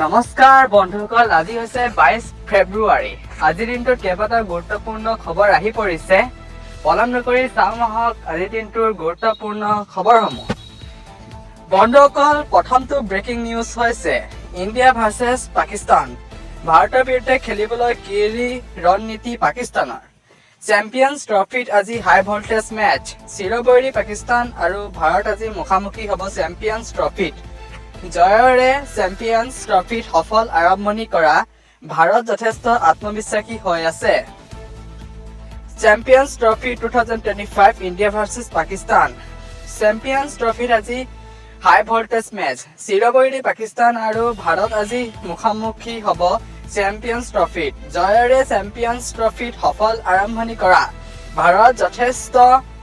নমস্কাৰ বন্ধুসকল, আজি হৈছে 22 ফেব্ৰুৱাৰী। আজিৰ দিনটোত কেইবাটাও গুৰুত্বপূৰ্ণ খবৰ আহি পৰিছে। পলম নকৰি চাওঁ আহক আজিৰ দিনটোৰ গুৰুত্বপূৰ্ণ খবৰসমূহ। বন্ধুসকল, প্ৰথমটো ব্ৰেকিং নিউজ হৈছে ইণ্ডিয়া ভাৰ্চেছ পাকিস্তান। ভাৰতৰ বিৰুদ্ধে খেলিবলৈ কি ৰণনীতি পাকিস্তানৰ। চেম্পিয়ন্ছ ট্ৰফিত আজি হাই ভল্টেজ মেচ। চিৰবৈৰী পাকিস্তান আৰু ভাৰত আজি মুখামুখি হ'ব চেম্পিয়ন্ছ ট্ৰফিত। জয়ৰে চেম্পিয়ন্ছ ট্ৰফিত সফল আৰম্ভণি কৰা ভাৰত যথেষ্ট আত্মবিশ্বাসী হৈ আছে। Champions trophy 2025 India versus Pakistan. Champions ট্ৰফিত আজি হাই ভল্টেজ মেচ। চিৰবৈৰী পাকিস্তান আৰু ভাৰত আজি মুখামুখি হ'ব চেম্পিয়ন্ছ ট্ৰফিত। জয়ৰে চেম্পিয়ন্ছ ট্ৰফিত সফল আৰম্ভণি কৰা ভাৰত যথেষ্ট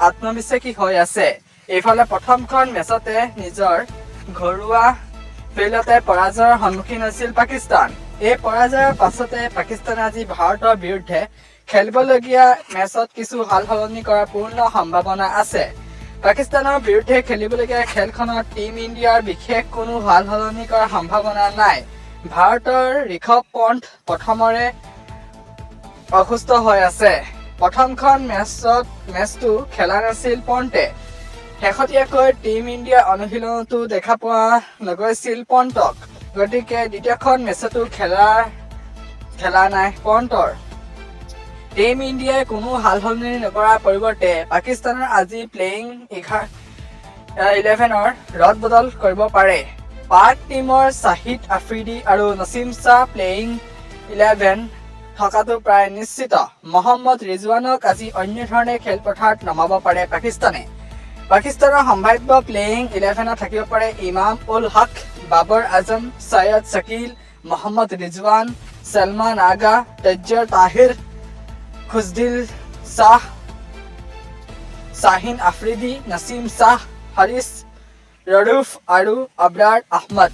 আত্মবিশ্বাসী হৈ আছে। এইফালে প্ৰথমখন মেচতে নিজৰ ঘৰুৱা ফিল্ডতে পৰাজয়ৰ সন্মুখীন হৈছিল পাকিস্তান। এই পৰাজয়ৰ পাছতে পাকিস্তানে আজি ভাৰতৰ বিৰুদ্ধে খেলিবলগীয়া মেচত কিছু সাল সলনি কৰাৰ পূৰ্ণ সম্ভাৱনা আছে। পাকিস্তানৰ বিৰুদ্ধে খেলিবলগীয়া খেলখনত টিম ইণ্ডিয়াৰ বিশেষ কোনো সাল সলনি কৰাৰ সম্ভাৱনা নাই। ভাৰতৰ ঋষভ পন্থ প্ৰথমৰে অসুস্থ হৈ আছে। প্ৰথমখন মেচটো খেলা নাছিল পন্থে। শেহতীয়াকৈ টিম ইণ্ডিয়াৰ অনুশীলনতো দেখা পোৱা নগৈছিল পন্থক। গতিকে দ্বিতীয়খন মেচতো খেলা নাই পন্থৰ। টিম ইণ্ডিয়াই কোনো সাল সলনি নকৰাৰ পৰিৱৰ্তে পাকিস্তানৰ আজি প্লেয়িং 11ৰ ৰদ বদল কৰিব পাৰে। পাক টিমৰ শ্বাহিদ আফ্ৰিদি আৰু নছিম শ্বাহ প্লেয়িং 11 থকাটো প্ৰায় নিশ্চিত। মহম্মদ ৰিজৱানক আজি অন্য ধৰণে খেলপথাৰত নমাব পাৰে পাকিস্তানে। পাকিস্তানৰ সম্ভাৱ্য প্লেয়িং 11ত থাকিব পাৰে ইমাম উল হক, বাবৰ আজম, সৈয়দ শ্বাকিল, মহম্মদ ৰিজৱান, ছলমান আগা, তজ্জৰ তাহিৰ, খুজদিল শ্বাহ, শ্বাহিন আফ্ৰিদি, নছিম শ্বাহ, হাৰিছ ৰউফ আৰু আবৰাৰ আহমদ।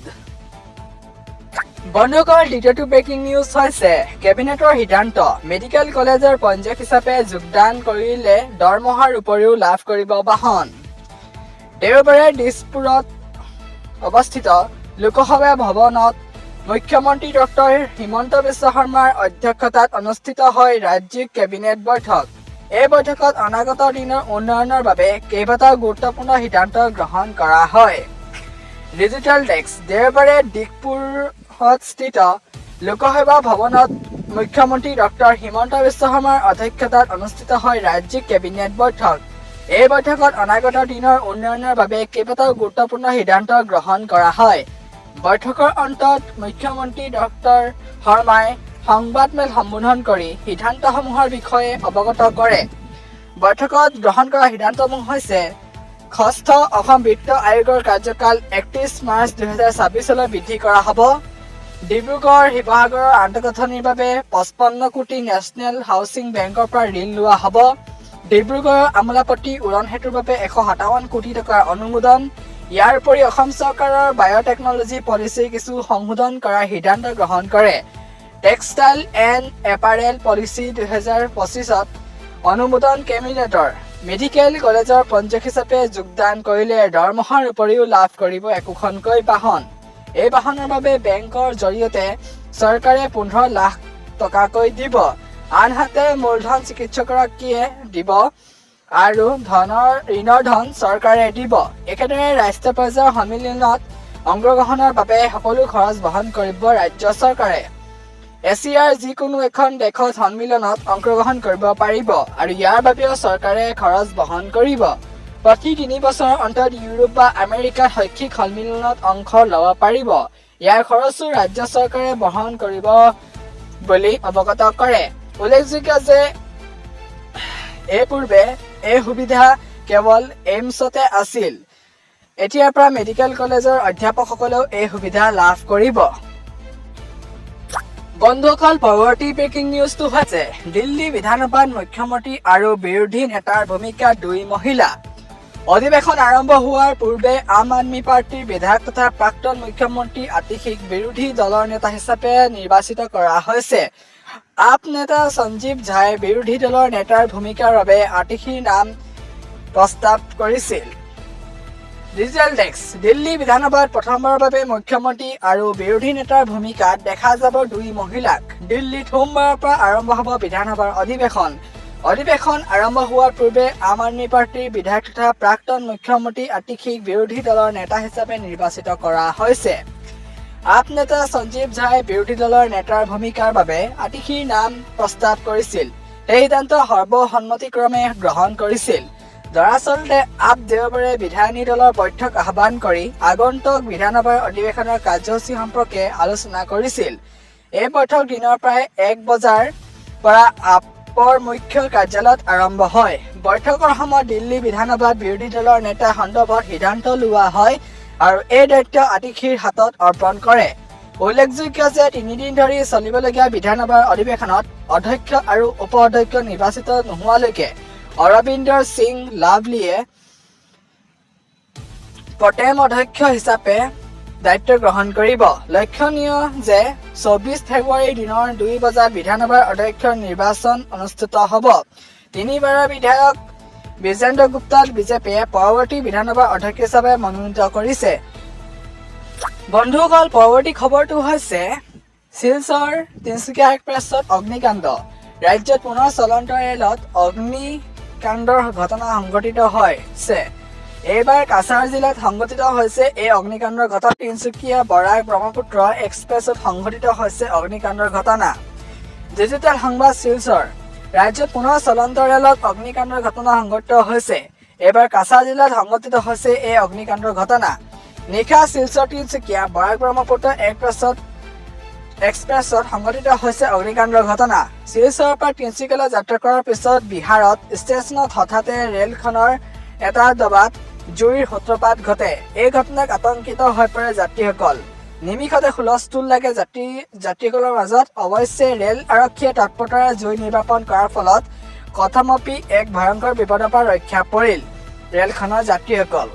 বন্ধুসকল, দ্বিতীয়টো ব্ৰেকিং নিউজ হৈছে কেবিনেটৰ সিদ্ধান্ত। মেডিকেল কলেজৰ পঞ্জীয়ক হিচাপে যোগদান কৰিলে দৰমহাৰ উপৰিও লাভ কৰিব বাহন। দেওবাৰে দিছপুৰত অৱস্থিত লোকসভা ভৱনত মুখ্যমন্ত্ৰী ডক্টৰ হিমন্ত বিশ্ব শৰ্মাৰ অধ্যক্ষতাত অনুষ্ঠিত হয় ৰাজ্যিক কেবিনেট বৈঠক। এই বৈঠকত অনাগত দিনৰ উন্নয়নৰ বাবে কেইবাটাও গুৰুত্বপূৰ্ণ সিদ্ধান্ত গ্ৰহণ কৰা হয়। Digital desk. দেওবাৰে দিছপুৰস্থিত লোকসভা ভৱনত মুখ্যমন্ত্ৰী ডক্টৰ হিমন্ত বিশ্ব শৰ্মাৰ অধ্যক্ষতাত অনুষ্ঠিত হয় ৰাজ্যিক কেবিনেট বৈঠক। এই বৈঠকত অনাগত দিনৰ উন্নয়নৰ বাবে কেইবাটাও গুৰুত্বপূৰ্ণ সিদ্ধান্ত গ্ৰহণ কৰা হয়। বৈঠকৰ অন্তত মুখ্যমন্ত্ৰী ডক্টৰ শৰ্মাই সংবাদমেল সম্বোধন কৰি সিদ্ধান্তসমূহৰ বিষয়ে অৱগত কৰে। বৈঠকত গ্ৰহণ কৰা সিদ্ধান্তসমূহ হৈছে: ষষ্ঠ অসম বিত্ত আয়োগৰ কাৰ্যকাল 31 মাৰ্চ 2026 বৃদ্ধি কৰা হ'ব। ডিব্ৰুগড় শিৱসাগৰৰ আন্তঃগাঁথনিৰ বাবে 55 কোটি নেচনেল হাউচিং বেংকৰ পৰা ঋণ লোৱা হ'ব। ডিব্ৰুগড়ৰ আমোলাপট্টি উৰণ সেতুৰ বাবে 157 কোটি টকাৰ অনুমোদন। ইয়াৰ উপৰি অসম চৰকাৰৰ বায়'টেকনলজি পলিচিৰ কিছু সংশোধন কৰাৰ সিদ্ধান্ত গ্ৰহণ কৰে। টেক্সটাইল এণ্ড এপাৰেল পলিচি 2025ত অনুমোদন কেবিনেটৰ। মেডিকেল কলেজৰ পঞ্জীয়ক হিচাপে যোগদান কৰিলে দৰমহাৰ উপৰিও লাভ কৰিব একোখনকৈ বাহন। এই বাহনৰ বাবে বেংকৰ জৰিয়তে চৰকাৰে 15 লাখ টকাকৈ দিব। আনহাতে মূলধন চিকিৎসকগৰাকীয়ে দিব আৰু ঋণৰ ধন চৰকাৰে দিব। একেদৰে ৰাষ্ট্ৰীয় পৰ্যায়ৰ সন্মিলনত অংশগ্ৰহণৰ বাবে সকলো খৰচ বহন কৰিব ৰাজ্য চৰকাৰে। এছিয়াৰ যিকোনো এখন দেশত সন্মিলনত অংশগ্ৰহণ কৰিব পাৰিব আৰু ইয়াৰ বাবেও চৰকাৰে খৰচ বহন কৰিব। প্ৰতি 3 বছৰৰ অন্তত ইউৰোপ বা আমেৰিকাৰ শৈক্ষিক সন্মিলনত অংশ ল'ব পাৰিব। ইয়াৰ খৰচো ৰাজ্য চৰকাৰে বহন কৰিব বুলি অৱগত কৰে। উল্লেখযোগ্য যে এই পূৰ্বে এই সুবিধা কেৱল এইমছতে আছিল। এতিয়াৰ পৰা মেডিকেল কলেজৰ অধ্যাপকসকলেও এই সুবিধা লাভ কৰিব। বন্ধুসকল, পৰৱৰ্তী ব্ৰেকিং নিউজটো হৈছে দিল্লী বিধানসভাত মুখ্যমন্ত্ৰী আৰু বিৰোধী নেতাৰ ভূমিকা 2 মহিলা। অধিৱেশন আৰম্ভ হোৱাৰ পূৰ্বে আম আদমি পাৰ্টিৰ বিধায়ক তথা প্ৰাক্তন মুখ্যমন্ত্ৰী আতিশীক বিৰোধী দলৰ নেতা হিচাপে নিৰ্বাচিত কৰা হৈছে। আপ নেতা সঞ্জীৱ ঝাই বিৰোধী দলৰ নেতাৰ ভূমিকাৰ বাবে আতিশীৰ নাম প্ৰস্তাৱ কৰিছিল। ডিজিটেল ডেস্ক দিল্লী বিধানসভাত প্ৰথমবাৰৰ বাবে মুখ্যমন্ত্ৰী আৰু বিৰোধী নেতাৰ ভূমিকাত দেখা যাব দুই মহিলাক। দিল্লীত সোমবাৰৰ পৰা আৰম্ভ হ'ব বিধানসভাৰ অধিৱেশন আৰম্ভ হোৱাৰ পূৰ্বে আম আদমি পাৰ্টিৰ বিধায়ক তথা প্ৰাক্তন মুখ্যমন্ত্ৰী আতিশীক বিৰোধী দলৰ নেতা হিচাপে নিৰ্বাচিত কৰা হৈছে। আপ নেতা সঞ্জীৱ ঝাই বিৰোধী দলৰ নেতাৰ ভূমিকাৰ বাবে আতিশীৰ নাম প্ৰস্তাৱ কৰিছিল। এই সিদ্ধান্ত সৰ্বসন্মতিক্ৰমে গ্ৰহণ কৰিছিল। দৰাচলতে আপ দেওবাৰে বিধায়িনী দলৰ বৈঠক আহ্বান কৰি আগন্তুক বিধানসভাৰ অধিৱেশনৰ কাৰ্যসূচী সম্পৰ্কে আলোচনা কৰিছিল। এই বৈঠক দিনৰ প্ৰায় 1 বজাৰ পৰা আপৰ মুখ্য কাৰ্যালয়ত আৰম্ভ হয়। বৈঠকৰ সময়ত দিল্লী বিধানসভাত বিৰোধী দলৰ নেতা সন্দৰ্ভত সিদ্ধান্ত লোৱা হয় আৰু এই দায়িত্ব আতিশীৰ হাতত অৰ্পণ কৰে। উল্লেখযোগ্য যে 3 দিন ধৰি চলিবলগীয়া বিধানসভাৰ অধিৱেশনত অধ্যক্ষ আৰু উপ অধ্যক্ষ নিৰ্বাচিত নোহোৱালৈকে অৰবিন্দৰ সিং লাভলীয়ে প্ৰথম অধ্যক্ষ হিচাপে দায়িত্ব গ্ৰহণ কৰিব। লক্ষণীয় যে 24 ফেব্ৰুৱাৰীৰ দিনৰ 2 বজাত বিধানসভাৰ অধ্যক্ষৰ নিৰ্বাচন অনুষ্ঠিত হ'ব। 3বাৰৰ বিধায়ক বিজেন্দ্ৰ গুপ্তাক বিজেপিয়ে পৰৱৰ্তী বিধানসভাৰ অধ্যক্ষ হিচাপে মনোনীত কৰিছে। বন্ধুসকল, পৰৱৰ্তী খবৰটো হৈছে শিলচৰ তিনিচুকীয়া এক্সপ্ৰেছত অগ্নিকাণ্ড। ৰাজ্যত পুনৰ চলন্ত ৰেলত অগ্নিকাণ্ডৰ ঘটনা সংঘটিত হৈছে। এইবাৰ কাছাৰ জিলাত সংঘটিত হৈছে এই অগ্নিকাণ্ডৰ ঘটনা। তিনিচুকীয়া বৰাক ব্ৰহ্মপুত্ৰ এক্সপ্ৰেছত সংঘটিত হৈছে অগ্নিকাণ্ডৰ ঘটনা। ডিজিটেল সংবাদ শিলচৰ ৰাজ্যত পুনৰ চলন্ত ৰেলত অগ্নিকাণ্ডৰ ঘটনা সংঘটিত হৈছে। এইবাৰ কাছাৰ জিলাত সংঘটিত হৈছে এই অগ্নিকাণ্ডৰ ঘটনা। নিশা শিলচৰ তিনিচুকীয়া বৰাক ব্ৰহ্মপুত্ৰ এক্সপ্ৰেছত সংঘটিত হৈছে অগ্নিকাণ্ডৰ ঘটনা। শিলচৰৰ পৰা তিনিচুকীয়ালৈ যাত্ৰা কৰাৰ পিছত বিহাৰত ষ্টেচনত হঠাতে ৰেলখনৰ এটা ডবাত জুইৰ সূত্ৰপাত ঘটে। এই ঘটনাক আতংকিত হৈ পৰে যাত্ৰীসকল। নিমিষতে হুলস্থুল লাগে যাত্ৰীসকলৰ মাজত। অৱশ্যে ৰেল আৰক্ষীয়ে তৎপৰতাৰে জুই নিৰ্বাপন কৰাৰ ফলত কথমপি এক ভয়ংকৰ বিপদৰ পৰা ৰক্ষা পৰিল ৰেলখনৰ যাত্ৰীসকল।